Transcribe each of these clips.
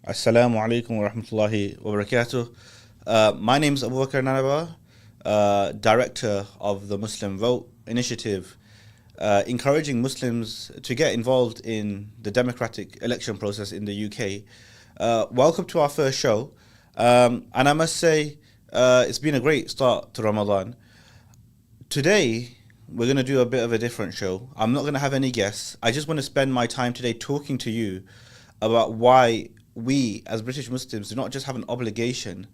Assalamu alaikum wa rahmatullahi wa barakatuh. My name is Abubakar Nanabawa, Director of the Muslim Vote Initiative, encouraging Muslims to get involved in the democratic election process in the UK. Welcome to our first show. And I must say, it's been a great start to Ramadan. Today, we're going to do a bit of a different show. I'm not going to have any guests. I just want to spend my time today talking to you about why we, as British Muslims, do not just have an obligation,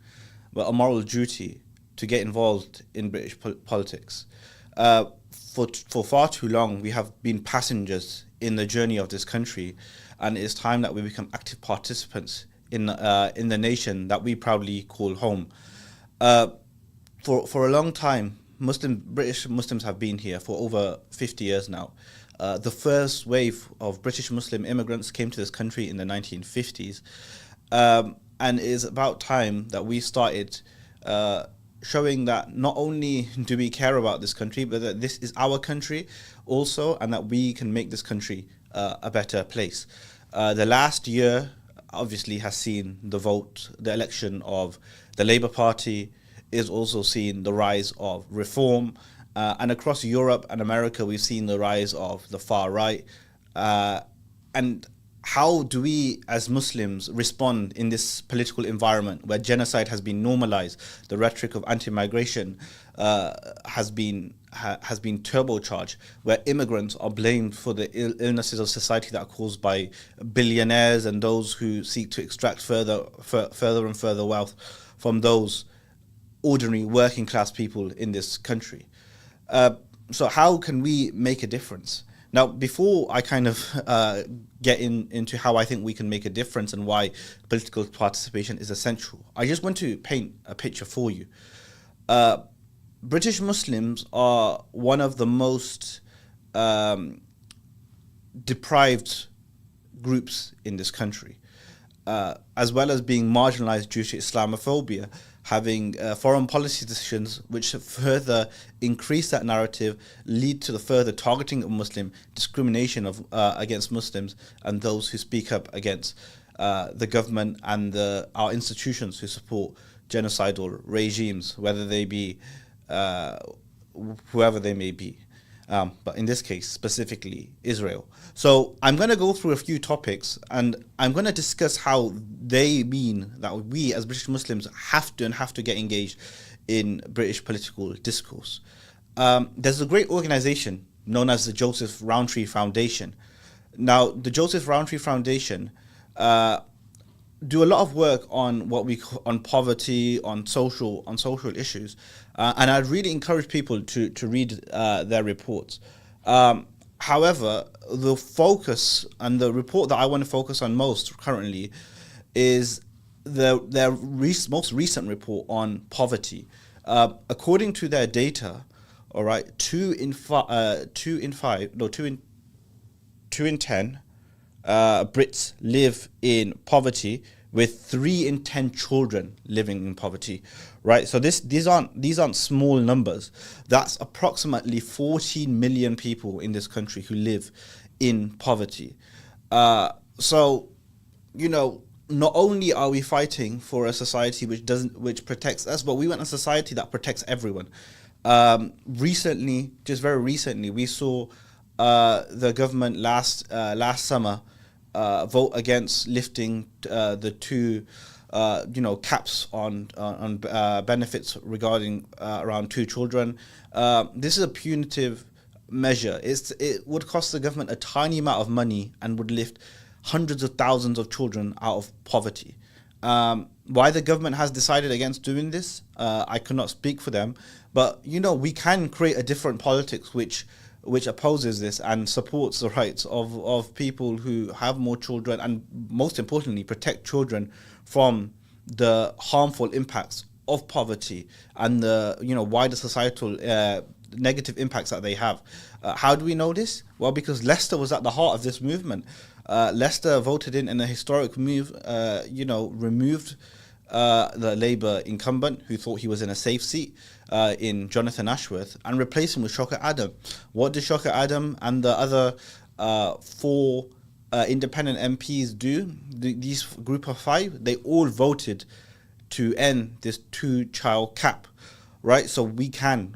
but a moral duty to get involved in British politics. For far too long, we have been passengers in the journey of this country, and it's time that we become active participants in the nation that we proudly call home. Uh, for a long time, British Muslims have been here for over 50 years now. The first wave of British Muslim immigrants came to this country in the 1950s, and it is about time that we started showing that not only do we care about this country, but that this is our country also, and that we can make this country a better place. The last year obviously has seen the election of the Labour Party, is also seen the rise of reform. And across Europe and America, we've seen the rise of the far right. And how do we as Muslims respond in this political environment where genocide has been normalized, the rhetoric of anti-migration has been turbocharged, where immigrants are blamed for the illnesses of society that are caused by billionaires and those who seek to extract further and further wealth from those ordinary working class people in this country. So how can we make a difference? Now, before I kind of get into how I think we can make a difference and why political participation is essential, I just want to paint a picture for you. British Muslims are one of the most deprived groups in this country, as well as being marginalized due to Islamophobia, having foreign policy decisions which further increase that narrative, lead to the further targeting of Muslim discrimination against Muslims and those who speak up against the government and our institutions who support genocidal regimes, whether they be whoever they may be. But in this case, specifically Israel. So I'm going to go through a few topics, and I'm going to discuss how they mean that we as British Muslims have to get engaged in British political discourse. There's a great organization known as the Joseph Rowntree Foundation. Now, the Joseph Rowntree Foundation do a lot of work on on poverty, on social issues, and I'd really encourage people to read their reports. However, the focus and the report that I want to focus on most currently is most recent report on poverty. According to their data, all right, two in 10 Brits live in poverty, with 3 in 10 children living in poverty, right? So these aren't small numbers. That's approximately 14 million people in this country who live in poverty. So, not only are we fighting for a society which protects us, but we want a society that protects everyone. Very recently, we saw the government last summer vote against lifting the two caps on benefits regarding around 2 children. This is a punitive measure. It would cost the government a tiny amount of money and would lift hundreds of thousands of children out of poverty. Why the government has decided against doing this, I cannot speak for them, but we can create a different politics which opposes this and supports the rights of people who have more children, and most importantly protect children from the harmful impacts of poverty and the wider societal negative impacts that they have. How do we know this? Well, because Leicester was at the heart of this movement. Leicester voted in a historic move, removed the Labour incumbent who thought he was in a safe seat in Jonathan Ashworth, and replaced him with Shocker Adam. What did Shocker Adam and the other 4 independent MPs do, these group of five, they all voted to end this two-child cap, right? So we can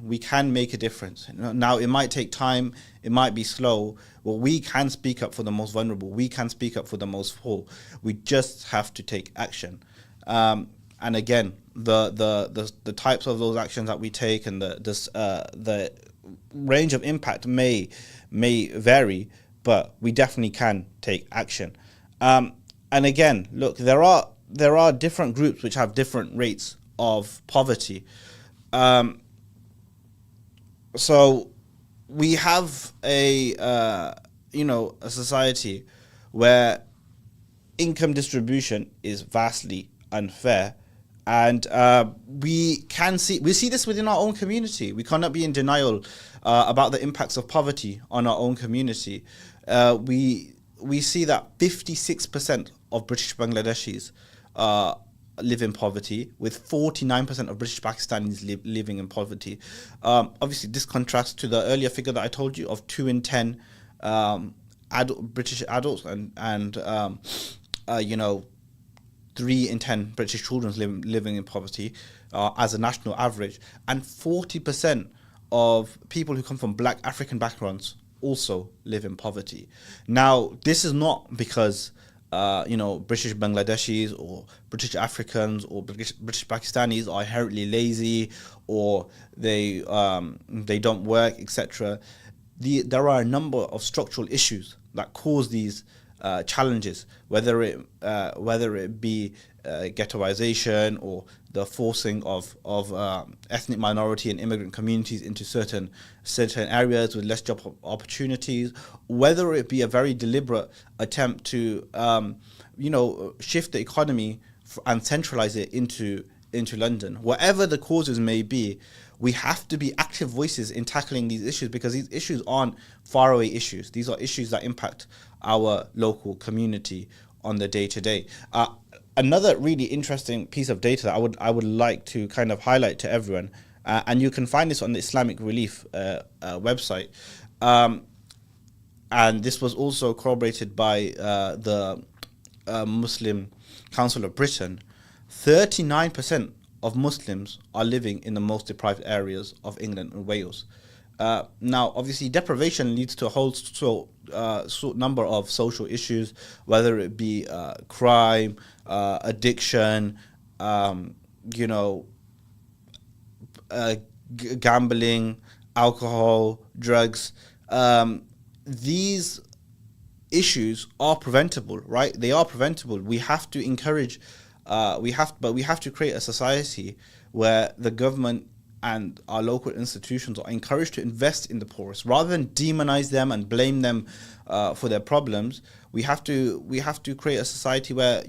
make a difference. Now it might take time, it might be slow, but we can speak up for the most vulnerable. We can speak up for the most poor. We just have to take action. And again, the types of those actions that we take and the range of impact may vary, but we definitely can take action. And again, look, there are different groups which have different rates of poverty. So we have a society where income distribution is vastly unfair, and we see this within our own community. We cannot be in denial about the impacts of poverty on our own community. We see that 56% of British Bangladeshis live in poverty, with 49% of British Pakistanis living in poverty. Obviously, this contrasts to the earlier figure that I told you of 2 in 10 British adults and 3 in 10 British children living in poverty as a national average, and 40% of people who come from Black African backgrounds also live in poverty. Now, this is not because British Bangladeshis or British Africans or British Pakistanis are inherently lazy or they don't work, etc. There are a number of structural issues that cause these challenges, whether it be ghettoization or the forcing of ethnic minority and immigrant communities into certain areas with less job opportunities, whether it be a very deliberate attempt to shift the economy and centralize it into London. Whatever the causes may be, we have to be active voices in tackling these issues, because these issues aren't faraway issues. These are issues that impact our local community on the day to day. Another really interesting piece of data that I would like to kind of highlight to everyone, and you can find this on the Islamic Relief website, and this was also corroborated by the Muslim Council of Britain. 39% of Muslims are living in the most deprived areas of England and Wales. Now, obviously, deprivation leads to a whole number of social issues, whether it be crime, addiction, gambling, alcohol, drugs. These issues are preventable, right? They are preventable. We have to encourage. We have to create a society where the government and our local institutions are encouraged to invest in the poorest rather than demonize them and blame them for their problems. We have to create a society where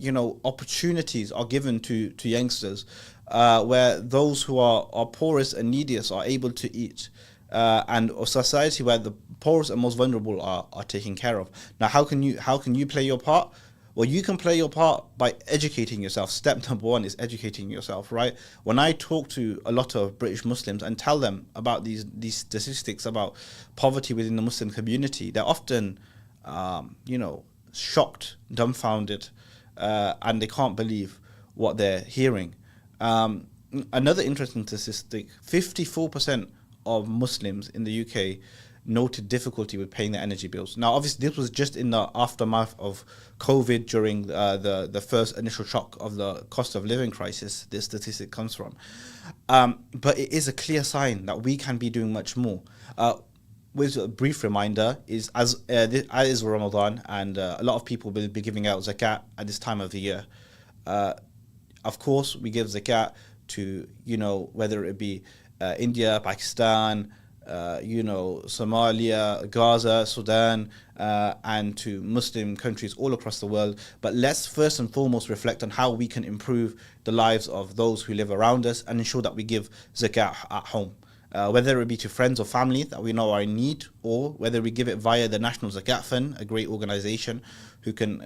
opportunities are given to youngsters, where those who are poorest and neediest are able to eat, and a society where the poorest and most vulnerable are taken care of. Now, how can you play your part? Well, you can play your part by educating yourself. Step number one is educating yourself, right? When I talk to a lot of British Muslims and tell them about these statistics about poverty within the Muslim community, they're often, shocked, dumbfounded, and they can't believe what they're hearing. Another interesting statistic: 54% of Muslims in the UK noted difficulty with paying their energy bills. Now, obviously, this was just in the aftermath of COVID during the first initial shock of the cost of living crisis. This statistic comes from. But it is a clear sign that we can be doing much more. With a brief reminder, as is Ramadan, and a lot of people will be giving out zakat at this time of the year. Of course, we give zakat to, whether it be India, Pakistan, Somalia, Gaza, Sudan, and to Muslim countries all across the world. But let's first and foremost reflect on how we can improve the lives of those who live around us and ensure that we give zakat at home. Whether it be to friends or family that we know are in need, or whether we give it via the National Zakat Fund, a great organization who can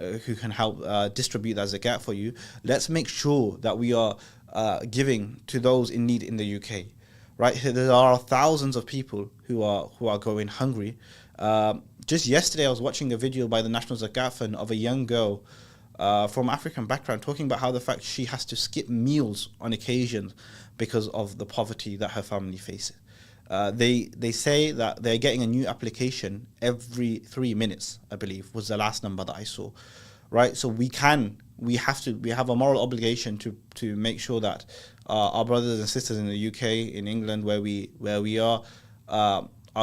help distribute that zakat for you. Let's make sure that we are giving to those in need in the UK. Right, there are thousands of people who are going hungry. Just yesterday, I was watching a video by the National Zakat Fund of a young girl from African background talking about how the fact she has to skip meals on occasions because of the poverty that her family faces. They say that they're getting a new application every 3 minutes, I believe, was the last number that I saw. Right, so we have a moral obligation to make sure that our brothers and sisters in the UK, in England, where we are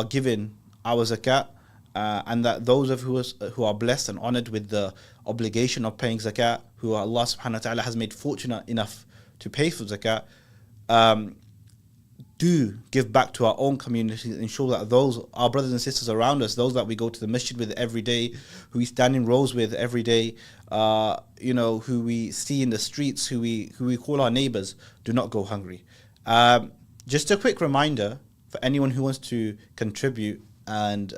given our zakat, and that those of who are blessed and honored with the obligation of paying zakat, who Allah subhanahu wa ta'ala has made fortunate enough to pay for zakat, do give back to our own communities, ensure that those, our brothers and sisters around us, those that we go to the masjid with every day, who we stand in rows with every day, who we see in the streets, who we call our neighbors, do not go hungry. Just a quick reminder for anyone who wants to contribute and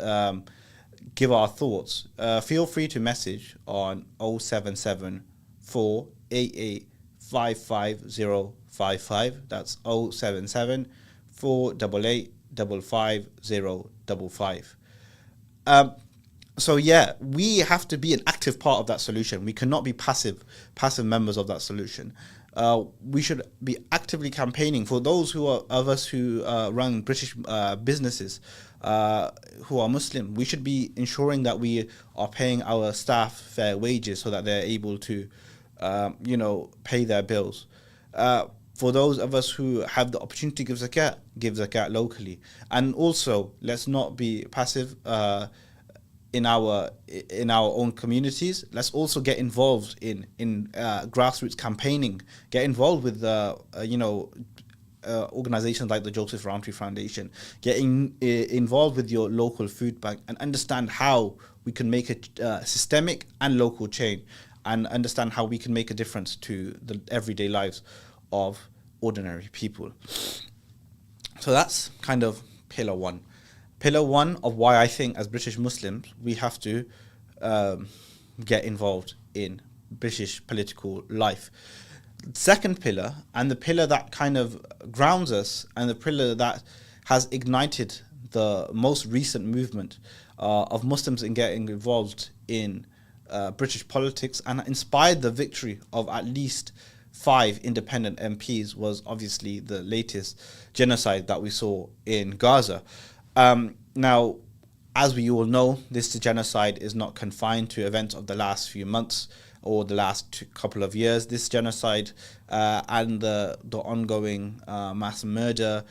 give our thoughts, feel free to message on 077 488 55055. That's 077 488 55055. So yeah, we have to be an active part of that solution. We cannot be passive members of that solution. We should be actively campaigning for those of us who run British businesses who are Muslim. We should be ensuring that we are paying our staff fair wages so that they're able to, pay their bills. For those of us who have the opportunity to give zakat locally. And also, let's not be passive in our own communities. Let's also get involved in grassroots campaigning. Get involved with organizations like the Joseph Rowntree Foundation. Getting involved with your local food bank and understand how we can make a systemic and local change, and understand how we can make a difference to the everyday lives of ordinary people. So that's kind of pillar one. Pillar one of why I think as British Muslims we have to get involved in British political life. Second pillar, and the pillar that kind of grounds us, and the pillar that has ignited the most recent movement of Muslims in getting involved in British politics and inspired the victory of at least 5 independent MPs, was obviously the latest genocide that we saw in Gaza. Now, as we all know, this genocide is not confined to events of the last few months or the last couple of years. This genocide and the ongoing mass murder,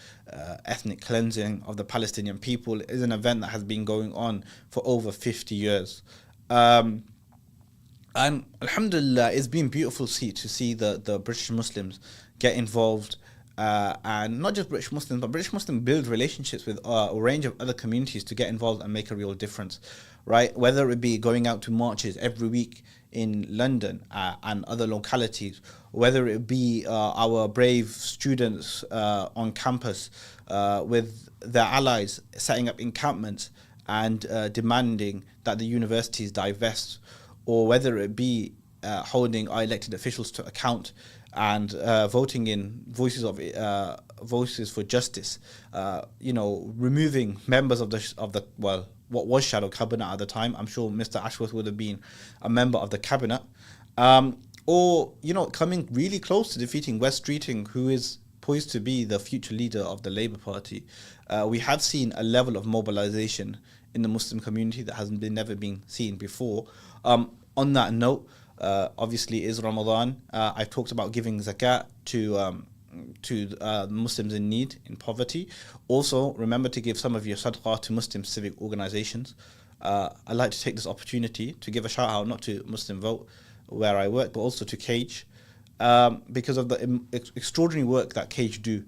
ethnic cleansing of the Palestinian people is an event that has been going on for over 50 years. And alhamdulillah, it's been beautiful to see the British Muslims get involved, and not just British Muslims, but British Muslims build relationships with a range of other communities to get involved and make a real difference, right? Whether it be going out to marches every week in London and other localities, whether it be our brave students on campus with their allies setting up encampments and demanding that the universities divest, or whether it be holding our elected officials to account and voting in voices for justice, removing members of the what was shadow cabinet at the time. I'm sure Mr. Ashworth would have been a member of the cabinet, or coming really close to defeating Wes Streeting, who is poised to be the future leader of the Labour Party. We have seen a level of mobilization in the Muslim community that has never been seen before. On that note, obviously is Ramadan. I've talked about giving zakat to Muslims in need, in poverty. Also, remember to give some of your sadaqah to Muslim civic organizations. I'd like to take this opportunity to give a shout out not to Muslim Vote, where I work, but also to Cage, because of the extraordinary work that Cage do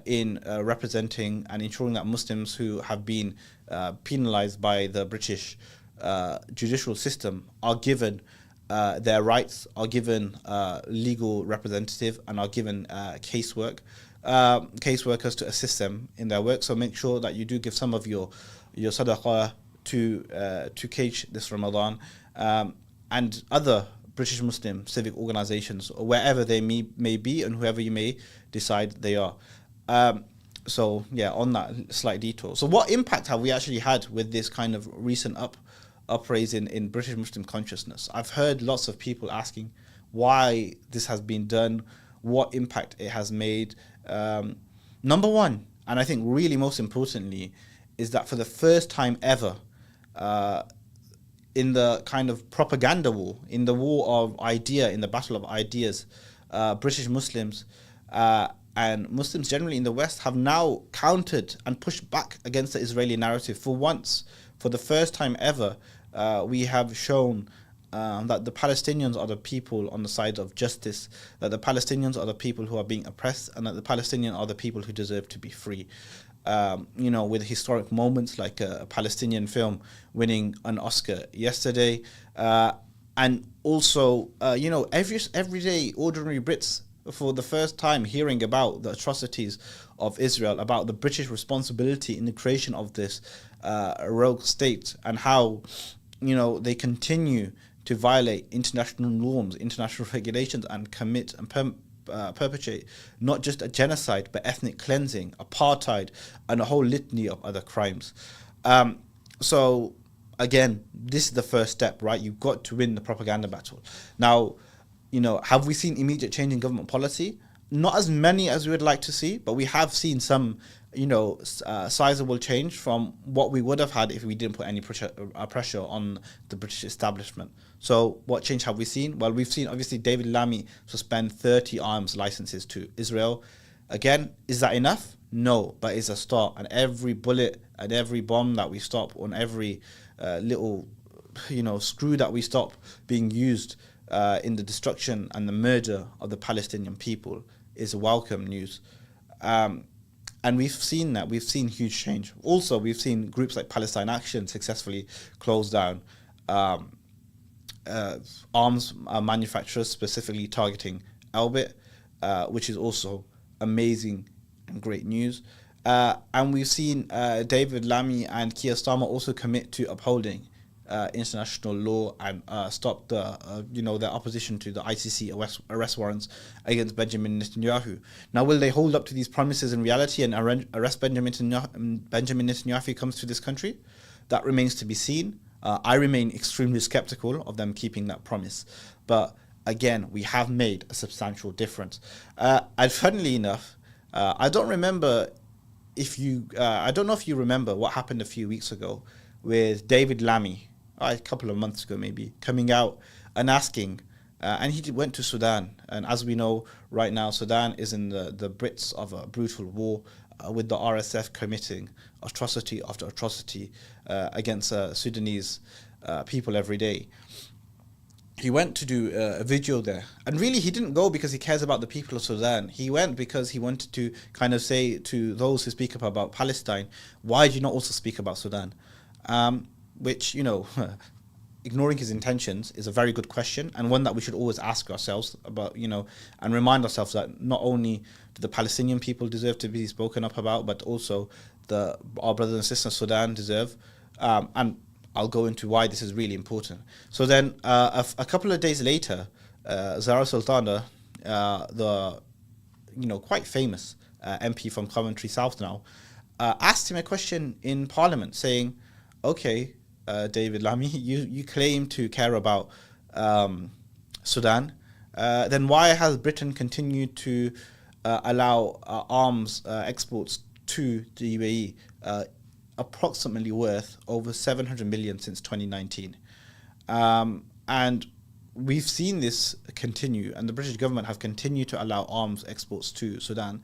in representing and ensuring that Muslims who have been penalized by the British judicial system are given their rights, are given legal representative, and are given caseworkers to assist them in their work. So make sure that you do give some of your sadaqah to Cage this Ramadan, and other British Muslim civic organizations, or wherever they may be and whoever you may decide they are. So yeah, on that slight detour. So what impact have we actually had with this kind of recent upraise in British Muslim consciousness? I've heard lots of people asking why this has been done, what impact it has made. Number one, and I think really most importantly, is that for the first time ever, in the kind of propaganda war, in the war of idea, in the battle of ideas, British Muslims and Muslims generally in the West have now countered and pushed back against the Israeli narrative. For once, for the first time ever, we have shown that the Palestinians are the people on the side of justice, that the Palestinians are the people who are being oppressed, and that the Palestinians are the people who deserve to be free. With historic moments like a Palestinian film winning an Oscar yesterday, and also, everyday ordinary Brits for the first time hearing about the atrocities of Israel, about the British responsibility in the creation of this rogue state, and how, they continue to violate international norms, international regulations, and commit and perpetrate not just a genocide but ethnic cleansing, apartheid, and a whole litany of other crimes. So again, this is the first step, right? You've got to win the propaganda battle. Now, have we seen immediate change in government policy? Not as many as we would like to see, but we have seen some, sizable change from what we would have had if we didn't put any pressure on the British establishment. So what change have we seen? Well, we've seen, obviously, David Lammy suspend 30 arms licenses to Israel. Again, is that enough? No, but it's a start. And every bullet and every bomb that we stop, on every little, screw that we stop being used in the destruction and the murder of the Palestinian people is welcome news. And we've seen that. We've seen huge change. Also, we've seen groups like Palestine Action successfully close down arms manufacturers, specifically targeting Elbit, which is also amazing and great news. And we've seen David Lammy and Keir Starmer also commit to upholding international law and stop their opposition to the ICC arrest warrants against Benjamin Netanyahu. Now, will they hold up to these promises in reality and arrest Benjamin Netanyahu if he comes to this country? That remains to be seen. I remain extremely skeptical of them keeping that promise. But again, we have made a substantial difference. And funnily enough, I don't know if you remember what happened a few weeks ago with David Lammy, a couple of months ago maybe, coming out and asking, and he went to Sudan. And as we know right now, Sudan is in the Brits of a brutal war with the RSF committing atrocity after atrocity against Sudanese people every day. He went to do a video there. And really, he didn't go because he cares about the people of Sudan. He went because he wanted to kind of say to those who speak up about Palestine, why do you not also speak about Sudan? Which, ignoring his intentions is a very good question, and one that we should always ask ourselves about, and remind ourselves that not only do the Palestinian people deserve to be spoken up about, but also our brothers and sisters in Sudan deserve. And I'll go into why this is really important. So then a couple of days later, Zara Sultana, the quite famous MP from Coventry South now, asked him a question in Parliament saying, okay, David Lammy, you claim to care about Sudan, then why has Britain continued to allow arms exports to the UAE, approximately worth over 700 million since 2019? And we've seen this continue, and the British government have continued to allow arms exports to Sudan,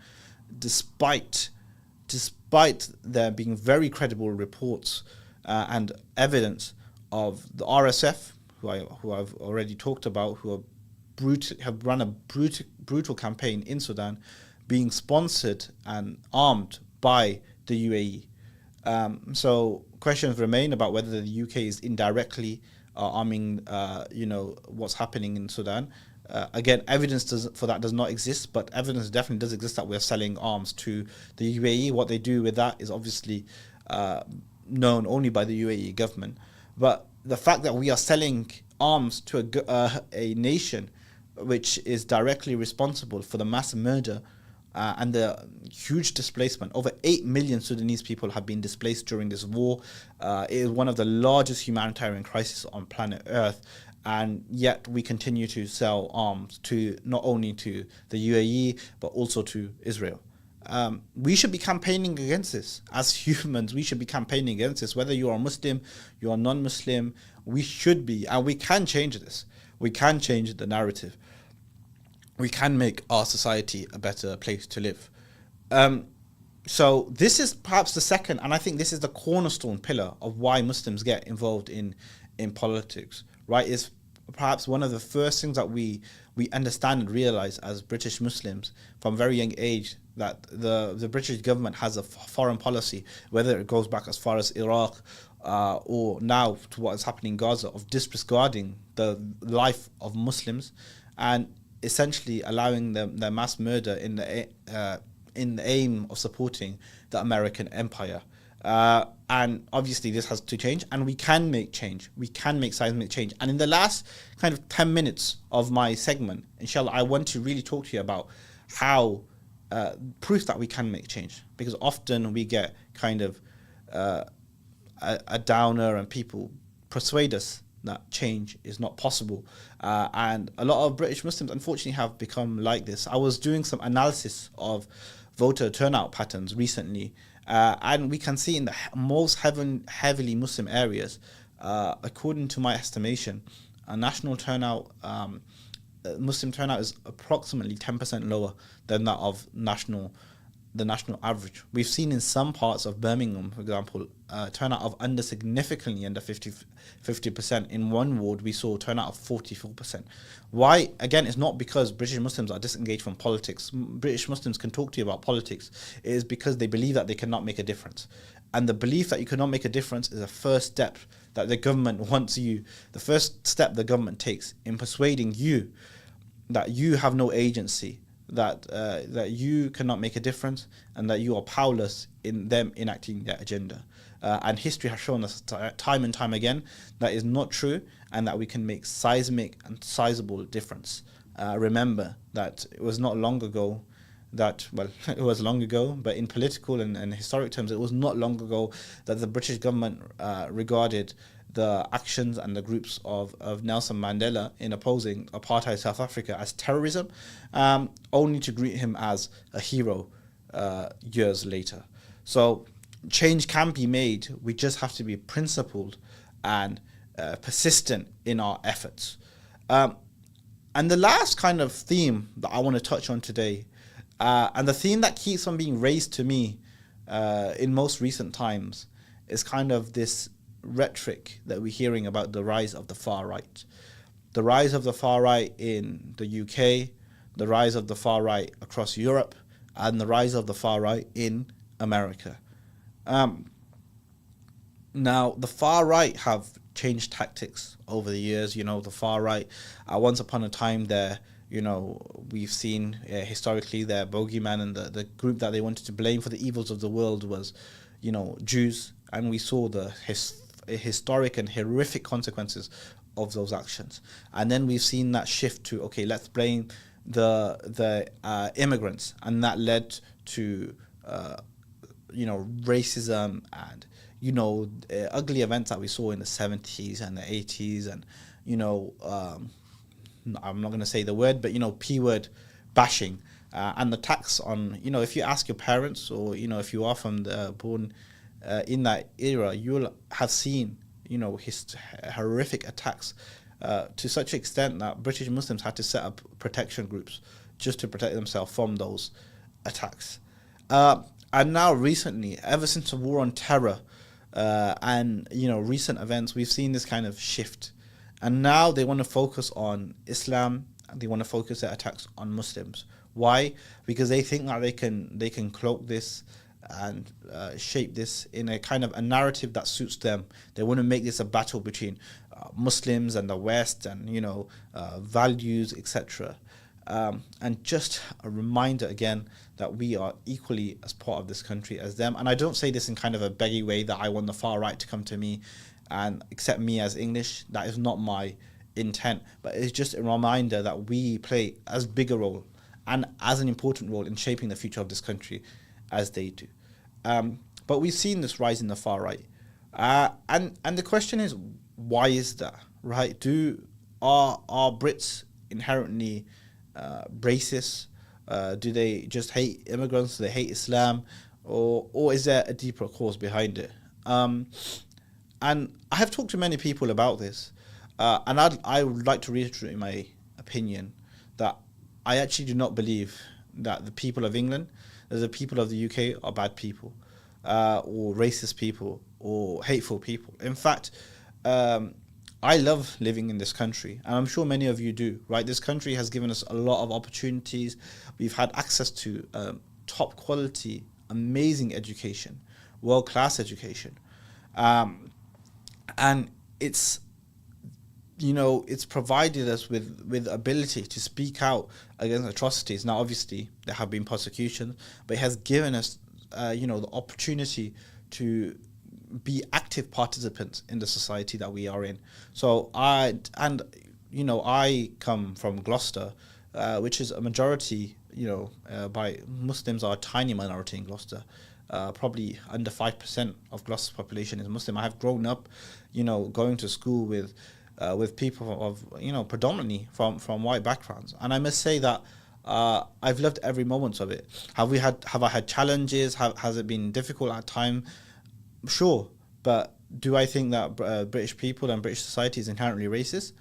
despite there being very credible reports and evidence of the RSF, who I've already talked about, who have run a brutal campaign in Sudan, being sponsored and armed by the UAE. So questions remain about whether the UK is indirectly arming, what's happening in Sudan. Again, evidence for that does not exist, but evidence definitely does exist that we're selling arms to the UAE. What they do with that is obviously known only by the UAE government. But the fact that we are selling arms to a nation which is directly responsible for the mass murder and the huge displacement. Over 8 million Sudanese people have been displaced during this war. It is one of the largest humanitarian crises on planet Earth, and yet we continue to sell arms to not only to the UAE but also to Israel. We should be campaigning against this as humans. We should be campaigning against this. Whether you are Muslim, you are non-Muslim, we should be, and we can change this. We can change the narrative. We can make our society a better place to live. So this is perhaps the second, and I think this is the cornerstone pillar of why Muslims get involved in politics, right? Is perhaps one of the first things that we understand and realize as British Muslims from a very young age, that the British government has a foreign policy, whether it goes back as far as Iraq or now to what is happening in Gaza, of disregarding the life of Muslims and essentially allowing their mass murder in the aim of supporting the American empire. And obviously this has to change, and we can make change. We can make seismic change. And in the last kind of 10 minutes of my segment, inshallah, I want to really talk to you about how proof that we can make change, because often we get kind of a downer and people persuade us that change is not possible. And a lot of British Muslims unfortunately have become like this. I was doing some analysis of voter turnout patterns recently, and we can see in the most heavily Muslim areas, according to my estimation, a national turnout, Muslim turnout is approximately 10% lower than that of the national average. We've seen in some parts of Birmingham, for example, turnout of significantly under 50%. In one ward, we saw turnout of 44%. Why? Again, it's not because British Muslims are disengaged from politics. British Muslims can talk to you about politics. It is because they believe that they cannot make a difference. And the belief that you cannot make a difference is a first step that the government wants you, the first step the government takes in persuading you that you have no agency, that you cannot make a difference, and that you are powerless in them enacting their agenda. And history has shown us time and time again that is not true, and that we can make seismic and sizable difference. Remember that it was not long ago that, well, it was long ago, but in political and historic terms, it was not long ago that the British government regarded the actions and the groups of Nelson Mandela in opposing apartheid South Africa as terrorism, only to greet him as a hero years later. So change can be made. We just have to be principled and persistent in our efforts. And the last kind of theme that I want to touch on today, and the theme that keeps on being raised to me in most recent times, is kind of this rhetoric that we're hearing about the rise of the far right. The rise of the far right in the UK, the rise of the far right across Europe, and the rise of the far right in America. Now, the far right have changed tactics over the years. You know, the far right, once upon a time, we've seen historically their bogeyman and the group that they wanted to blame for the evils of the world was, Jews. And we saw the historic and horrific consequences of those actions. And then we've seen that shift to, okay, let's blame the immigrants, and that led to racism and ugly events that we saw in the 70s and the 80s, and I'm not going to say the word, but p-word bashing, and the tax on, if you ask your parents, or if you are from born in that era, you'll have seen horrific attacks to such an extent that British Muslims had to set up protection groups just to protect themselves from those attacks. And now recently, ever since the war on terror and recent events, we've seen this kind of shift. And now they want to focus on Islam, and they want to focus their attacks on Muslims. Why? Because they think that they can cloak this and shape this in a kind of a narrative that suits them. They want to make this a battle between Muslims and the West, and values, etc. And just a reminder again that we are equally as part of this country as them. And I don't say this in kind of a beggy way that I want the far right to come to me and accept me as English. That is not my intent, but it's just a reminder that we play as big a role and as an important role in shaping the future of this country as they do. But we've seen this rise in the far right. And the question is, why is that, right? Are Brits inherently racist? Do they just hate immigrants? Do they hate Islam? Or is there a deeper cause behind it? And I have talked to many people about this, and I would like to reiterate my opinion that I actually do not believe that the people of England, the people of the UK, are bad people, or racist people, or hateful people. In fact, I love living in this country, and I'm sure many of you do, right? This country has given us a lot of opportunities. We've had access to top quality, amazing education, world-class education. And it's provided us with ability to speak out against atrocities. Now, obviously, there have been persecutions, but it has given us, the opportunity to be active participants in the society that we are in. So I come from Gloucester, which is a majority, by Muslims are a tiny minority in Gloucester. Probably under 5% of Gloucester's population is Muslim. I have grown up, going to school with people of, predominantly from white backgrounds. And I must say that I've loved every moment of it. Have I had challenges? Has it been difficult at times? Sure. But do I think that British people and British society is inherently racist?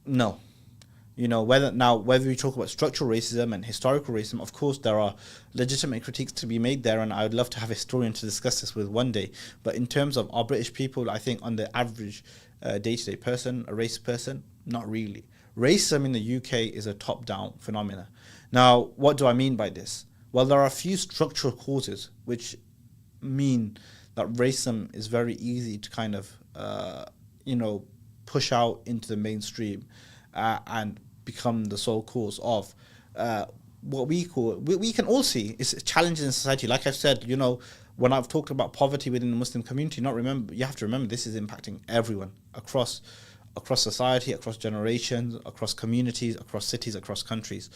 No. Whether we talk about structural racism and historical racism, of course, there are legitimate critiques to be made there, and I would love to have a historian to discuss this with one day. But in terms of our British people, I think on the average day-to-day person, a racist person, not really. Racism in the UK is a top-down phenomena. Now, what do I mean by this? Well, there are a few structural causes which mean that racism is very easy to kind of, push out into the mainstream and become the sole cause of what we can all see is challenges in society. Like I've said, when I've talked about poverty within the Muslim community, you have to remember this is impacting everyone across society, across generations, across communities, across cities, across countries.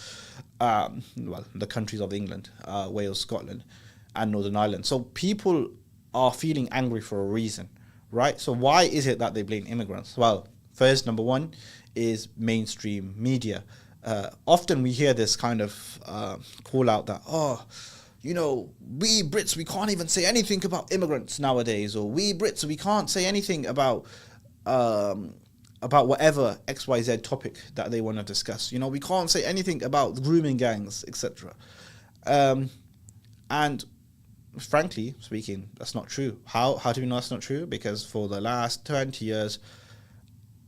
The countries of England, Wales, Scotland, and Northern Ireland. So people are feeling angry for a reason, right? So why is it that they blame immigrants? Well, first, number one, is mainstream media. Often we hear this kind of call out that, we Brits, we can't even say anything about immigrants nowadays, or we Brits, we can't say anything about whatever XYZ topic that they want to discuss. We can't say anything about grooming gangs, etc. And frankly speaking, that's not true. How do we know that's not true? Because for the last 20 years,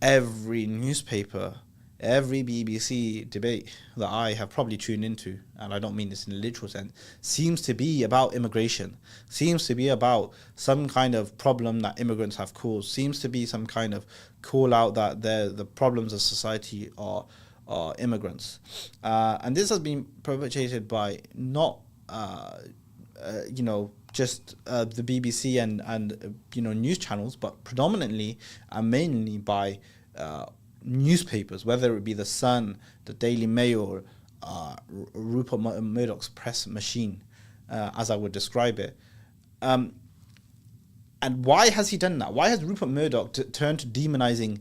every newspaper, every BBC debate that I have probably tuned into, and I don't mean this in a literal sense, seems to be about immigration, seems to be about some kind of problem that immigrants have caused, seems to be some kind of call out that the problems of society are immigrants. And this has been perpetrated by not just the BBC and news channels, but predominantly and mainly by newspapers, whether it be the Sun, the Daily Mail, Rupert Murdoch's press machine, as I would describe it. And why has he done that? Why has Rupert Murdoch turned to demonizing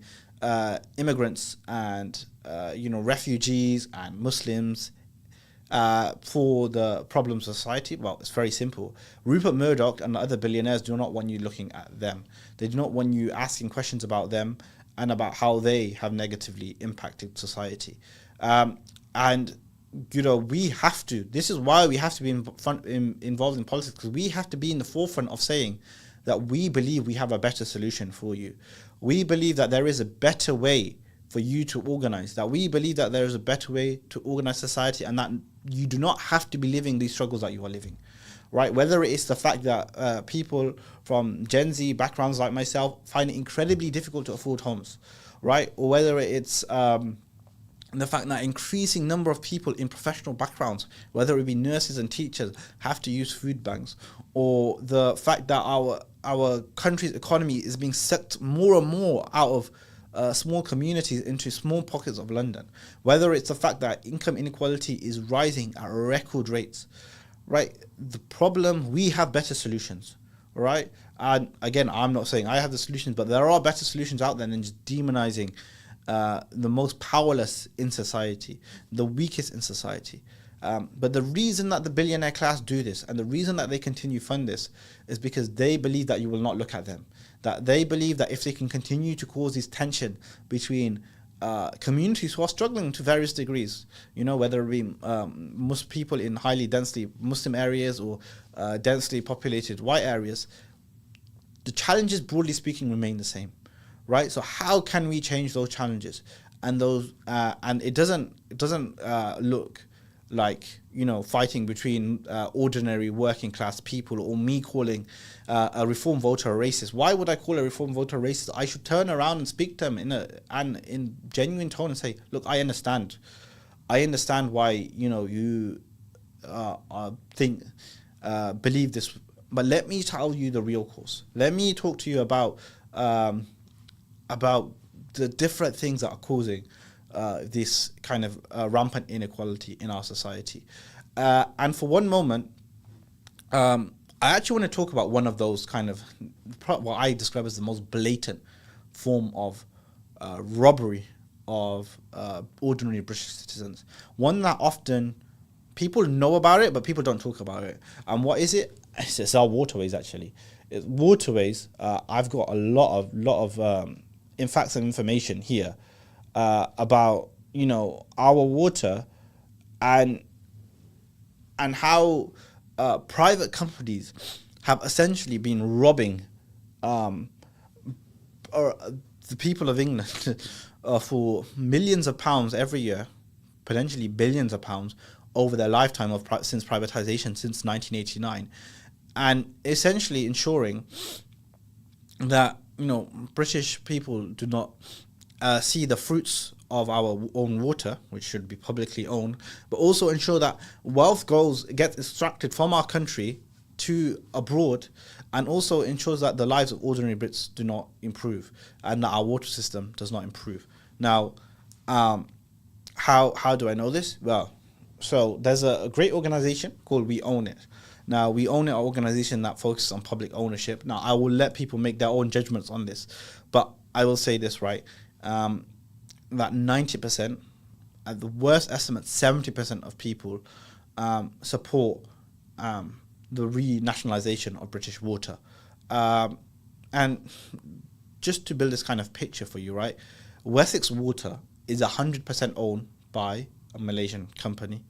immigrants and refugees and Muslims for the problems of society? Well, it's very simple. Rupert Murdoch and the other billionaires do not want you looking at them. They do not want you asking questions about them and about how they have negatively impacted society. And we have to. This is why we have to be involved in politics, because we have to be in the forefront of saying that we believe we have a better solution for you. We believe that there is a better way for you to organize, that we believe that there is a better way to organize society, and that you do not have to be living these struggles that you are living, right? Whether it's the fact that people from Gen Z backgrounds like myself find it incredibly difficult to afford homes, right? Or whether it's the fact that increasing number of people in professional backgrounds, whether it be nurses and teachers, have to use food banks, or the fact that our country's economy is being sucked more and more out of small communities into small pockets of London. Whether it's the fact that income inequality is rising at record rates, right? The problem, we have better solutions, right? And again, I'm not saying I have the solutions, but there are better solutions out there than just demonizing the most powerless in society, the weakest in society. But the reason that the billionaire class do this and the reason that they continue fund this is because they believe that you will not look at them. That they believe that if they can continue to cause this tension between communities who are struggling to various degrees, whether it be most people in highly densely Muslim areas or densely populated white areas, the challenges, broadly speaking, remain the same, right? So how can we change those challenges? And it doesn't look like fighting between ordinary working class people, or me calling a reform voter a racist. Why would I call a reform voter racist? I should turn around and speak to them in genuine tone and say, look, I understand why you believe this, but let me tell you the real cause. Let me talk to you about the different things that are causing this kind of rampant inequality in our society. And for one moment, I actually want to talk about one of those kind of what I describe as the most blatant form of robbery of ordinary British citizens. One that often people know about it, but people don't talk about it. And what is it? It's our waterways, actually. It's waterways. I've got a lot of facts and information here about our water and how private companies have essentially been robbing the people of England for millions of pounds every year, potentially billions of pounds over their lifetime since privatization since 1989, and essentially ensuring that British people do not see the fruits of our own water, which should be publicly owned, but also ensure that wealth gets extracted from our country to abroad, and also ensures that the lives of ordinary Brits do not improve and that our water system does not improve. Now, how do I know this? Well, so there's a great organization called We Own It. Now, We Own It, an organization that focuses on public ownership. Now, I will let people make their own judgments on this, but I will say this, right? That 90%, at the worst estimate, 70% of people support the renationalisation of British water. And just to build this kind of picture for you, right? Wessex Water is 100% owned by a Malaysian company.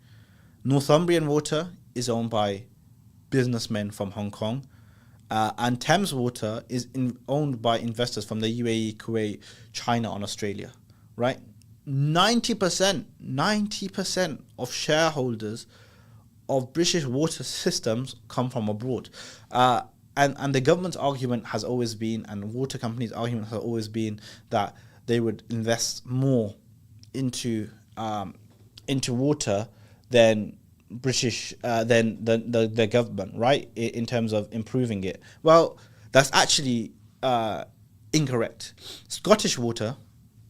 Northumbrian Water is owned by businessmen from Hong Kong. And Thames Water is owned by investors from the UAE, Kuwait, China, and Australia, right? 90% of shareholders of British water systems come from abroad. And the government's argument has always been, and water companies' argument has always been, that they would invest more into water than the government, right, in terms of improving it. Well, that's actually incorrect. Scottish Water,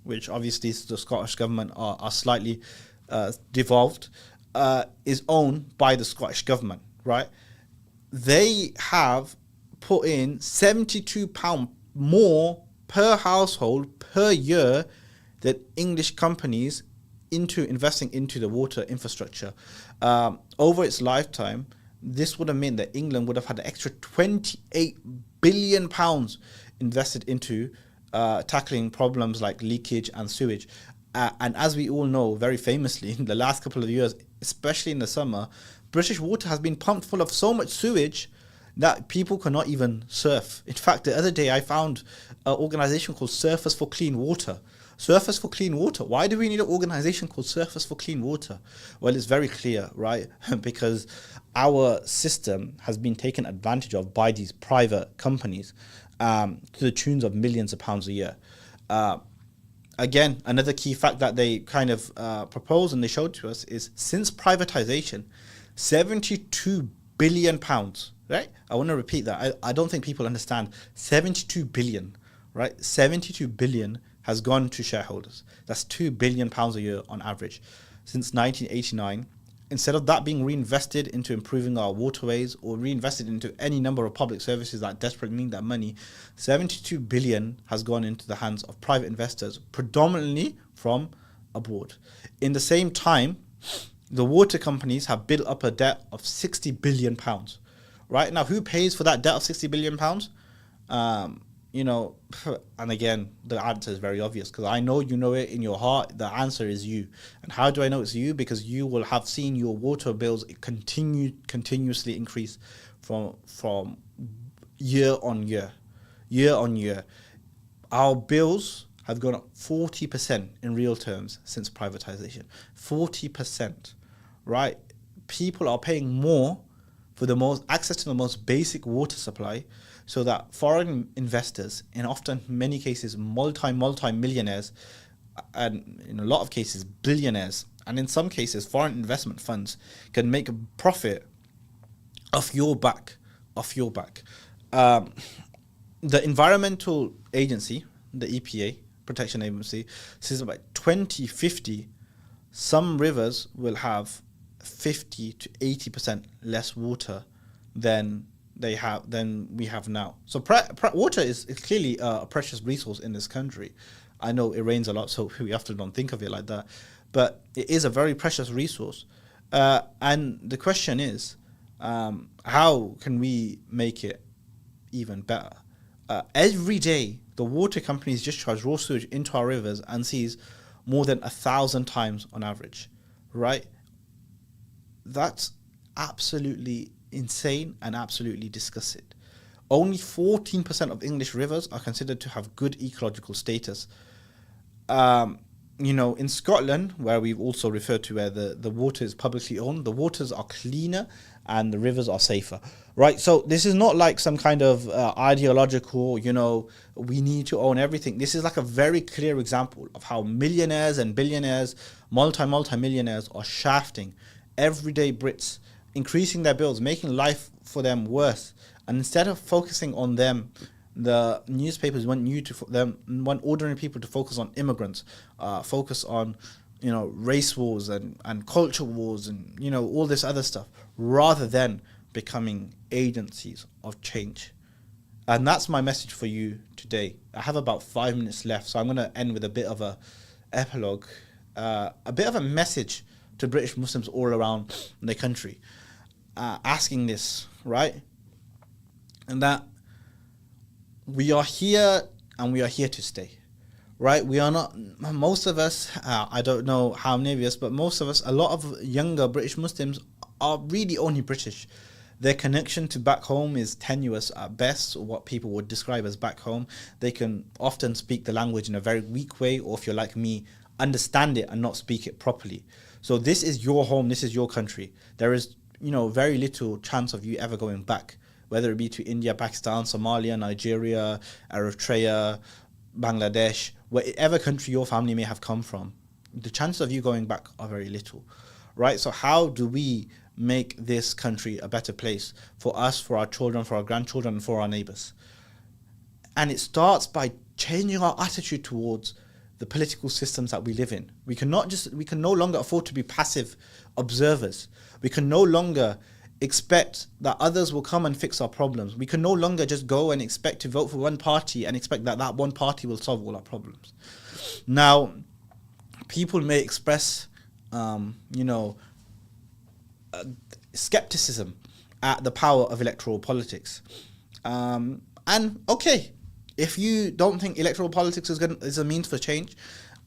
which obviously the Scottish government are slightly devolved, is owned by the Scottish government, right? They have put in £72 more per household per year than English companies into investing into the water infrastructure. Over its lifetime, this would have meant that England would have had an extra £28 billion invested into tackling problems like leakage and sewage. And as we all know, very famously, in the last couple of years, especially in the summer, British water has been pumped full of so much sewage that people cannot even surf. In fact, the other day I found an organization called Surfers for Clean Water. Surfers for Clean Water. Why do we need an organization called Surfers for Clean Water? Well, it's very clear, right? Because our system has been taken advantage of by these private companies to the tunes of millions of pounds a year. Again, another key fact that they kind of propose and they showed to us is since privatization, £72 billion, right? I want to repeat that. I don't think people understand. 72 billion, right? 72 billion has gone to shareholders. That's £2 billion a year on average since 1989. Instead of that being reinvested into improving our waterways or reinvested into any number of public services that desperately need that money, 72 billion has gone into the hands of private investors, predominantly from abroad. In the same time, the water companies have built up a debt of 60 billion pounds. Right now, who pays for that debt of 60 billion pounds? You know, and again, the answer is very obvious because I know you know it in your heart. The answer is you. And how do I know it's you? Because you will have seen your water bills continuously increase from year on year. Our bills have gone up 40% in real terms since privatization. 40%, right? People are paying more for the most access to the most basic water supply, so that foreign investors, in often many cases multi-millionaires, and in a lot of cases billionaires, and in some cases foreign investment funds, can make a profit off your back. The environmental agency, the EPA, Protection Agency, says by 2050, some rivers will have 50 to 80% less water than we have now. So water is clearly a precious resource in this country. I know it rains a lot, so we often don't think of it like that, but it is a very precious resource. And the question is, how can we make it even better? Every day, the water companies discharge raw sewage into our rivers and seas more than 1,000 times on average, right? That's absolutely insane and absolutely disgusting. Only 14% of English rivers are considered to have good ecological status. You know, in Scotland, where we've also referred to where the water is publicly owned, the waters are cleaner and the rivers are safer, right? So this is not like some kind of ideological, you know, we need to own everything. This is like a very clear example of how millionaires and billionaires, multi-millionaires are shafting everyday Brits, increasing their bills, making life for them worse. And instead of focusing on them, the newspapers want ordinary people to focus on immigrants, focus on, you know, race wars and culture wars and, you know, all this other stuff, rather than becoming agencies of change. And that's my message for you today. I have about 5 minutes left, so I'm going to end with a bit of a epilogue, a bit of a message to British Muslims all around the country, asking this, right? And that we are here and we are here to stay, right? We are not, most of us, I don't know how many of us, but most of us, a lot of younger British Muslims are really only British. Their connection to back home is tenuous at best, or what people would describe as back home. They can often speak the language in a very weak way, or if you're like me, understand it and not speak it properly. So this is your home, this is your country. There is, you know, very little chance of you ever going back, whether it be to India, Pakistan, Somalia, Nigeria, Eritrea, Bangladesh, whatever country your family may have come from. The chances of you going back are very little, right? So how do we make this country a better place for us, for our children, for our grandchildren, and for our neighbours? And it starts by changing our attitude towards the political systems that we live in. We can no longer afford to be passive observers. We can no longer expect that others will come and fix our problems. We can no longer just go and expect to vote for one party and expect that that one party will solve all our problems. Now, people may express, skepticism at the power of electoral politics. And okay, if you don't think electoral politics is a means for change,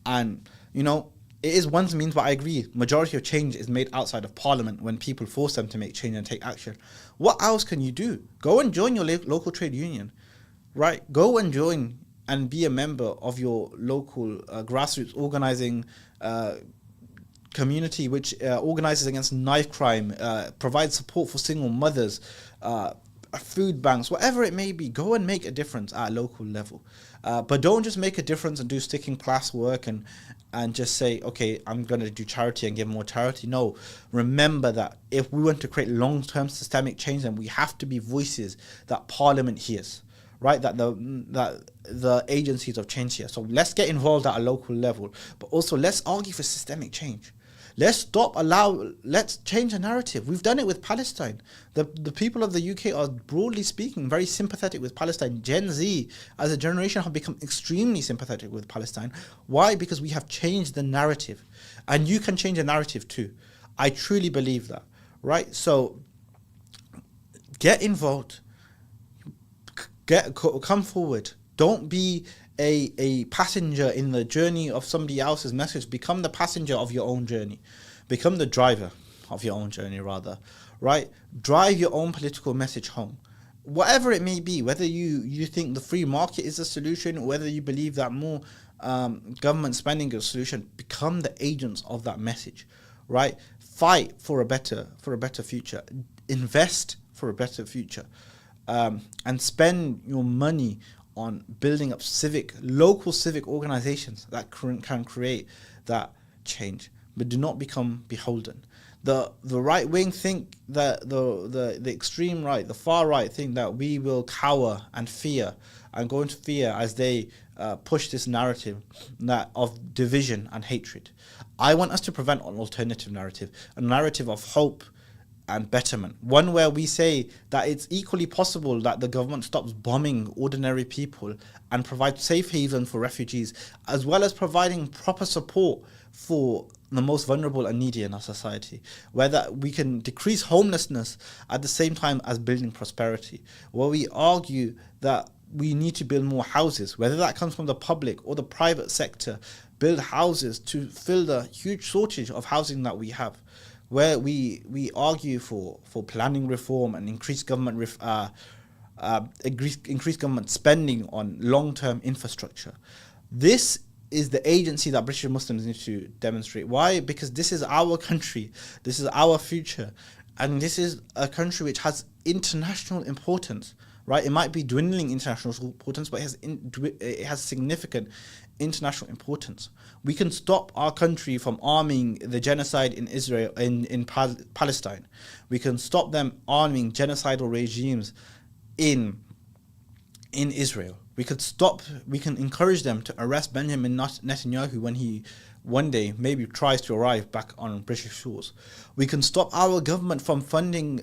and, you know, it is one means, but I agree, majority of change is made outside of Parliament when people force them to make change and take action. What else can you do? Go and join your local trade union, right? Go and join and be a member of your local grassroots organizing community, which organizes against knife crime, provides support for single mothers, food banks, whatever it may be. Go and make a difference at a local level. But don't just make a difference and do sticking class work and just say, okay, I'm going to do charity and give more charity. No, remember that if we want to create long-term systemic change, then we have to be voices that Parliament hears, right? That the agencies of change here. So let's get involved at a local level, but also let's argue for systemic change. Let's change the narrative. We've done it with Palestine. The people of the UK are, broadly speaking, very sympathetic with Palestine. Gen Z as a generation have become extremely sympathetic with Palestine. Why? Because we have changed the narrative. And you can change the narrative too. I truly believe that, right? So get involved. Come forward. Don't be a passenger in the journey of somebody else's message. Become the passenger of your own journey. Become the driver of your own journey, rather, right? Drive your own political message home. Whatever it may be, whether you think the free market is a solution, whether you believe that more government spending is a solution, become the agents of that message, right? Fight for a better future. Invest for a better future. And spend your money on building up local civic organizations that can create that change, but do not become beholden. The right wing think that the extreme right, the far right think that we will cower and fear and go into fear as they push this narrative of division and hatred. I want us to prevent an alternative narrative, a narrative of hope and betterment, one where we say that it's equally possible that the government stops bombing ordinary people and provides safe haven for refugees, as well as providing proper support for the most vulnerable and needy in our society, where that we can decrease homelessness at the same time as building prosperity, where we argue that we need to build more houses, whether that comes from the public or the private sector, build houses to fill the huge shortage of housing that we have, where we argue for planning reform and increased government increased government spending on long-term infrastructure. This is the agency that British Muslims need to demonstrate. Why? Because this is our country, this is our future, and this is a country which has international importance, right? It might be dwindling international importance, but it has significant international importance. We can stop our country from arming the genocide in Israel, in Palestine. We can stop them arming genocidal regimes in Israel. We can encourage them to arrest Benjamin Netanyahu when he one day maybe tries to arrive back on British shores. We can stop our government from selling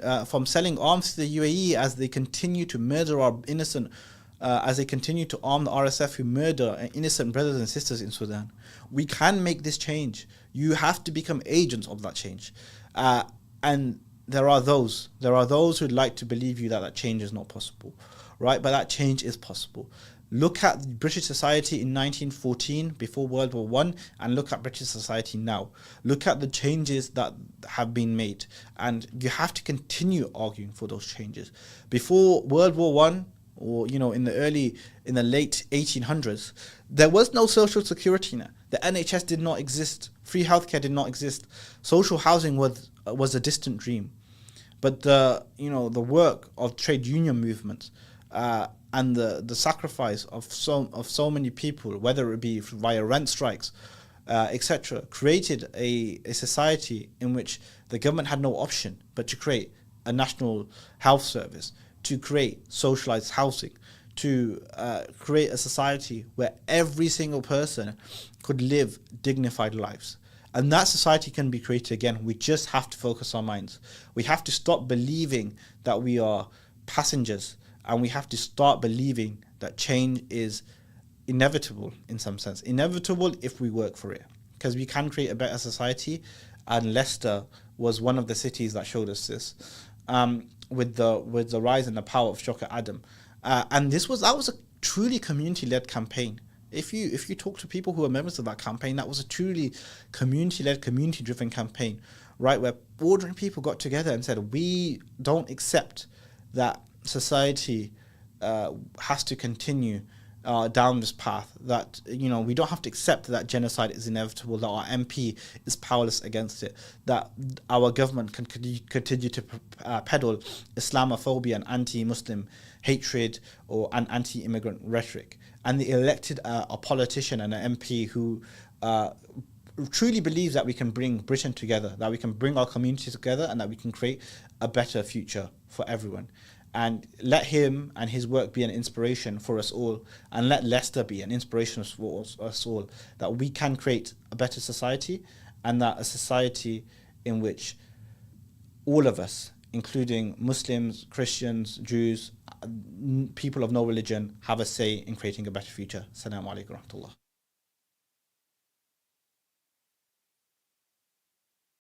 arms to the UAE as they continue to murder our innocent, as they continue to arm the RSF who murder innocent brothers and sisters in Sudan. We can make this change. You have to become agents of that change. And there are those who'd like to believe you that change is not possible, right? But that change is possible. Look at British society in 1914, before World War I, and look at British society now. Look at the changes that have been made, and you have to continue arguing for those changes. Before World War I, or in the late 1800s, there was no social security net. The NHS did not exist. Free healthcare did not exist. Social housing was a distant dream. But the work of trade union movements and the sacrifice of so many people, whether it be via rent strikes, etc., created a society in which the government had no option but to create a national health service, to create socialized housing, to create a society where every single person could live dignified lives. And that society can be created again. We just have to focus our minds. We have to stop believing that we are passengers, and we have to start believing that change is inevitable in some sense. Inevitable if we work for it, because we can create a better society. And Leicester was one of the cities that showed us this, with the rise and the power of Shoka Adam. And that was a truly community-led campaign. If you talk to people who are members of that campaign, that was a truly community-led, community-driven campaign, right? Where ordinary people got together and said, we don't accept that society has to continue down this path, that we don't have to accept that genocide is inevitable, that our MP is powerless against it, that our government can continue to peddle Islamophobia and anti-Muslim hatred or an anti-immigrant rhetoric. And they elected a politician and an MP who truly believes that we can bring Britain together, that we can bring our communities together, and that we can create a better future for everyone. and let him and his work be an inspiration for us all, and let Leicester be an inspiration for us all, that we can create a better society, and that a society in which all of us, including Muslims, Christians, Jews, people of no religion, have a say in creating a better future. Assalamu alaikum wa rahmatullah.